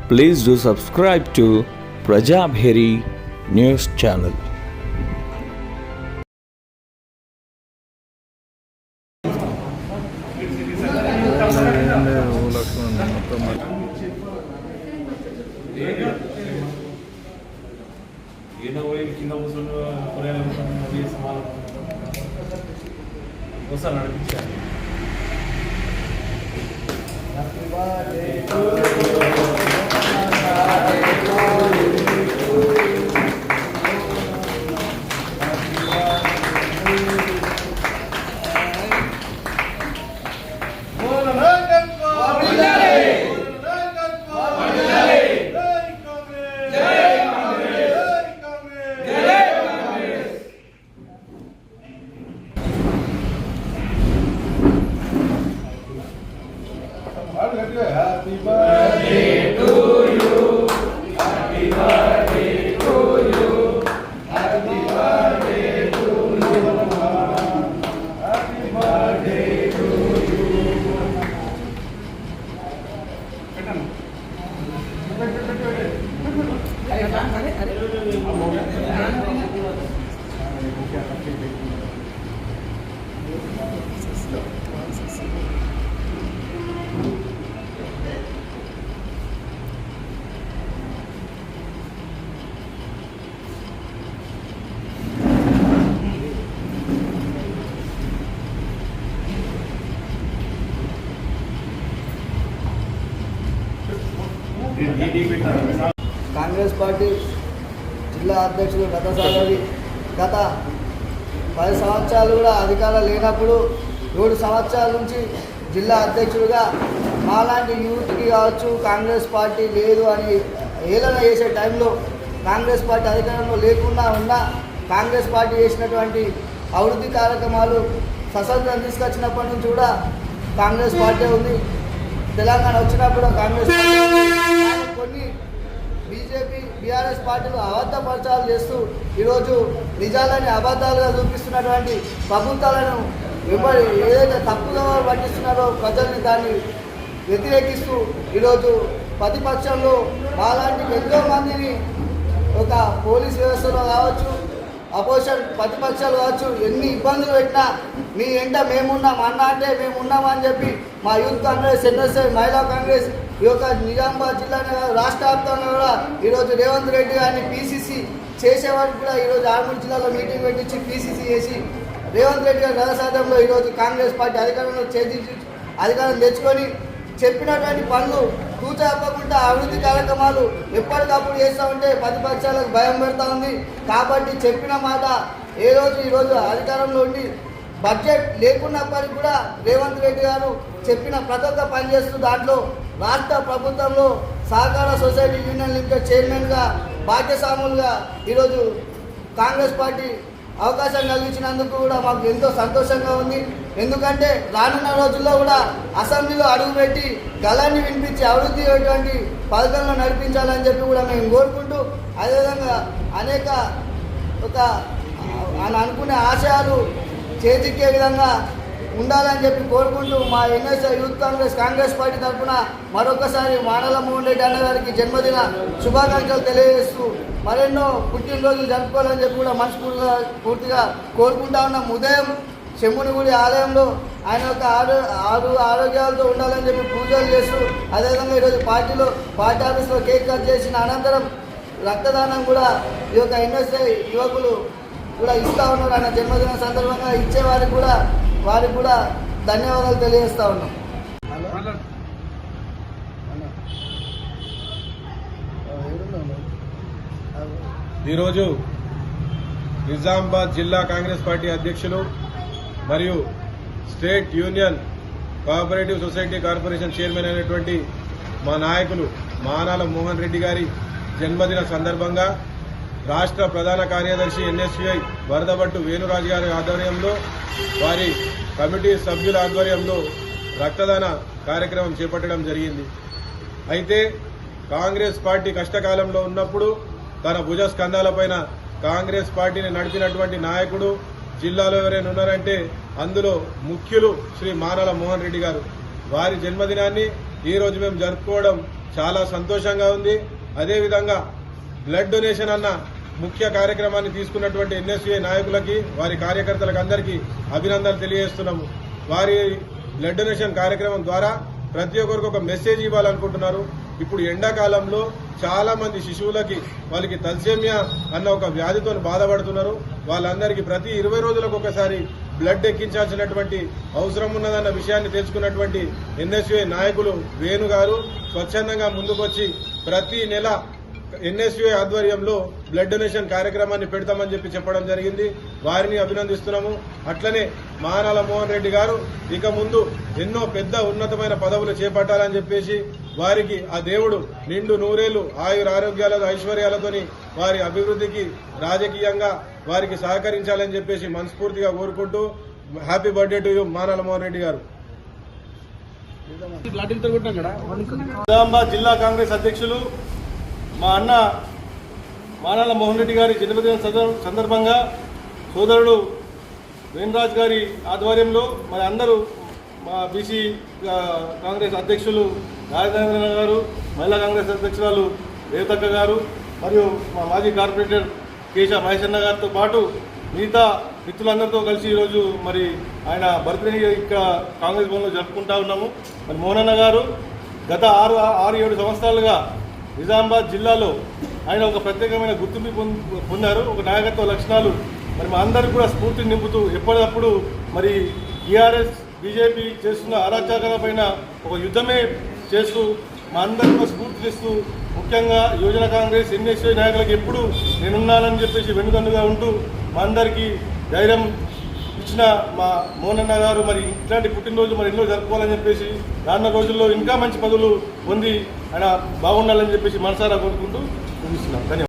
Please do subscribe to Prajabheri News Channel. Happy birthday to you. Happy birthday to you. Happy birthday to you. Happy birthday to you. Congress party జిల్లా అధ్యక్షుడు రథసాగరి గత 10 సంవత్సరాలు కూడా అధికారం లేనప్పుడు 7 సంవత్సరాల నుంచి జిల్లా అధ్యక్షుడిగా మాలాంటి యూత్కి కావచ్చు కాంగ్రెస్ పార్టీ లేదు అని ఏలన చేసే టైంలో కాంగ్రెస్ పార్టీ అధికారంలో లేకుండా ఉన్న కాంగ్రెస్ పార్టీ చేసినటువంటి అభివృద్ధి కార్యక్రమాలు స్వతంత్రం తీసుకొచ్చినప్పటి నుంచి కూడా కాంగ్రెస్ పార్టీ ఉంది. తెలంగాణ వచ్చినప్పుడు కాంగ్రెస్ పార్టీ కొన్ని బీజేపీ బీఆర్ఎస్ పార్టీలు అబద్ధ ప్రచారాలు చేస్తూ ఈరోజు నిజాలని అబద్ధాలుగా చూపిస్తున్నటువంటి ప్రభుత్వాలను ఏదైతే తప్పుగా పట్టిస్తున్నారో ప్రజల్ని దాన్ని వ్యతిరేకిస్తూ ఈరోజు ప్రతిపక్షంలో మాలాంటి ఎంతో మందిని ఒక పోలీస్ వ్యవస్థలో కావచ్చు అపోజిషన్ ప్రతిపక్షాలు కావచ్చు ఎన్ని ఇబ్బందులు పెట్టినా మీ వెంట మేమున్నాం అన్న అంటే మేము ఉన్నామని చెప్పి మా యూత్ కాంగ్రెస్ ఎన్ఎస్ఐ మహిళా కాంగ్రెస్ ఈ యొక్క నిజామాబాద్ జిల్లానే రాష్ట్ర వ్యాప్తంగా కూడా ఈరోజు రేవంత్ రెడ్డి గారిని పీసీసీ చేసేవారికి కూడా ఈరోజు ఆర్మూర్ జిల్లాలో మీటింగ్ పెట్టించి పీసీసీ చేసి రేవంత్ రెడ్డి గారి రథసాధంలో ఈరోజు కాంగ్రెస్ పార్టీ అధికారం తెచ్చుకొని చెప్పినటువంటి పనులు తప్పకుండా అభివృద్ధి కార్యక్రమాలు ఎప్పటికప్పుడు చేస్తూ ఉంటే ప్రతిపక్షాలకు భయం పెడతా ఉంది. కాబట్టి చెప్పిన మాట ఈరోజు అధికారంలో ఉండి బడ్జెట్ లేకున్నప్పటికీ కూడా రేవంత్ రెడ్డి గారు చెప్పిన ప్రతి ఒక్క పని చేస్తూ దాంట్లో రాష్ట్ర ప్రభుత్వంలో సహకార సొసైటీ యూనియన్ లిమిటెడ్ చైర్మన్గా భాగ్యస్వాములుగా ఈరోజు కాంగ్రెస్ పార్టీ అవకాశం కలిగించినందుకు కూడా మాకు ఎంతో సంతోషంగా ఉంది. ఎందుకంటే రానున్న రోజుల్లో కూడా అసెంబ్లీలో అడుగుపెట్టి గలాన్ని వినిపించి అభివృద్ధి అటువంటి పథకంలో నడిపించాలని చెప్పి కూడా మేము కోరుకుంటూ అదేవిధంగా అనేక అనుకునే ఆశయాలు చేతికే విధంగా ఉండాలని చెప్పి కోరుకుంటూ మా ఎన్ఎస్ఐ యూత్ కాంగ్రెస్ పార్టీ తరఫున మరొకసారి మానల మోహన్ రెడ్డి అన్న గారికి జన్మదిన శుభాకాంక్షలు తెలియజేస్తూ మరెన్నో పుట్టినరోజులు జరుపుకోవాలని చెప్పి కూడా పూర్తిగా కోరుకుంటా ఉన్నాం. ఉదయం శంభునిగుడి ఆలయంలో ఆయన యొక్క ఆరోగ్యాలతో ఉండాలని చెప్పి పూజలు చేస్తూ అదేవిధంగా ఈరోజు పార్టీ ఆఫీస్లో కేక్ కట్ చేసిన అనంతరం రక్తదానం కూడా ఈ యొక్క ఎన్ఎస్ఐ యువకులు కూడా ఇస్తూ ఉన్నారు. ఆయన జన్మదిన సందర్భంగా ఇచ్చేవారికి కూడా ధన్యవాదాలు తెలియజేస్తూ ఉన్నాం. ఈరోజు నిజామాబాద్ జిల్లా కాంగ్రెస్ పార్టీ అధ్యక్షులు మరియు state union cooperative society corporation chairman అయినటువంటి మా నాయకులు మానాల మోహన్ రెడ్డి గారి జన్మదిన సందర్భంగా రాష్ట్ర ప్రధాన కార్యదర్శి ఎన్ఎస్యుఐ వరదబట్టు వేణురాజు గారి ఆధ్వర్యంలో వారి కమిటీ సభ్యుల ఆధ్వర్యంలో రక్తదాన కార్యక్రమం చేపట్టడం జరిగింది. అయితే కాంగ్రెస్ పార్టీ కష్టకాలంలో ఉన్నప్పుడు తన భుజ స్కంధాలపైన కాంగ్రెస్ పార్టీని నడిపినటువంటి నాయకుడు జిల్లాలో ఎవరైనా ఉన్నారంటే అందులో ముఖ్యులు శ్రీ మానల మోహన్ రెడ్డి గారు. వారి జన్మదినాన్ని ఈ రోజు మేము జరుపుకోవడం చాలా సంతోషంగా ఉంది. అదేవిధంగా బ్లడ్ డొనేషన్ అన్న ముఖ్య కార్యక్రమాన్ని తీసుకున్నటువంటి ఎన్ఎస్యుఐ నాయకులకి, వారి కార్యకర్తలకు అందరికీ అభినందనలు తెలియజేస్తున్నాము. వారి బ్లడ్ డొనేషన్ కార్యక్రమం ద్వారా ప్రతి ఒక్కరికి ఒక మెసేజ్ ఇవ్వాలనుకుంటున్నారు. ఇప్పుడు ఎండాకాలంలో చాలా మంది శిశువులకి వాళ్ళకి తల్సేమియా అన్న ఒక వ్యాధితో బాధపడుతున్నారు. వాళ్ళందరికీ ప్రతి 20 రోజులకు ఒకసారి బ్లడ్ ఎక్కించాల్సినటువంటి అవసరం ఉన్నదన్న విషయాన్ని తెలుసుకున్నటువంటి ఎన్ఎస్యుఐ నాయకులు వేణు గారు స్వచ్ఛందంగా ముందుకొచ్చి ప్రతి నెల ఎన్ఎస్యుఐ ఆధ్వర్యంలో బ్లడ్ డొనేషన్ కార్యక్రమాన్ని పెడతామని చెప్పడం జరిగింది. వారిని అభినందిస్తున్నాము. అట్లనే మానాల మోహన్ రెడ్డి గారు ఇక ముందు ఎన్నో పెద్ద ఉన్నతమైన పదవులు చేపట్టాలని చెప్పేసి వారికి ఆ దేవుడు నిండు నూరేళ్లు ఆయురారోగ్యాలతో ఐశ్వర్యాలతోని వారి అభివృద్ధికి రాజకీయంగా వారికి సహకరించాలని చెప్పేసి మనస్ఫూర్తిగా కోరుకుంటూ happy birthday to you Manala Mohan Reddy గారు. నిజామాబాద్ జిల్లా కాంగ్రెస్ అధ్యక్షులు మా అన్న మానాల మోహన్ రెడ్డి గారి జన్మదిన సందర్భంగా సోదరుడు వేణురాజ్ గారి ఆధ్వర్యంలో మరి అందరూ మా బీసీ కాంగ్రెస్ అధ్యక్షులు రాజేంద్ర గారు, మహిళా కాంగ్రెస్ అధ్యక్షురాలు రేవతక్క గారు మరియు మా మాజీ కార్పొరేటర్ కేశ మహేశన్న గారితో పాటు మిగతా మిత్రులందరితో కలిసి ఈరోజు మరి ఆయన బర్త్డే ఇక్కడ కాంగ్రెస్ భవన్లో జరుపుకుంటా ఉన్నాము. మరి మోహనన్న గారు గత 6-7 సంవత్సరాలుగా నిజామాబాద్ జిల్లాలో ఆయన ఒక ప్రత్యేకమైన గుర్తింపు పొందారు. ఒక నాయకత్వ లక్షణాలు మరి మా అందరికీ కూడా స్ఫూర్తిని నింపుతూ ఎప్పటికప్పుడు మరి టీఆర్ఎస్ బీజేపీ చేస్తున్న అరాచకాల పైన ఒక యుద్ధమే చేస్తూ మా అందరికీ స్ఫూర్తినిస్తూ, ముఖ్యంగా యువజన కాంగ్రెస్ ఎన్ఎస్ఐ నాయకులకు ఎప్పుడు నేనున్నానని చెప్పేసి వెన్నుదన్నుగా ఉంటూ మా అందరికీ ధైర్యం ఇచ్చిన మా మోహనన్న గారు మరి ఇట్లాంటి పుట్టినరోజు మరి ఎన్నో జరుపుకోవాలని చెప్పేసి రానున్న రోజుల్లో ఇంకా మంచి పదవులు పొంది ఆయన బాగుండాలని చెప్పేసి మనసారా కోరుకుంటూ ముగిస్తున్నాం. ధన్యవాదాలు.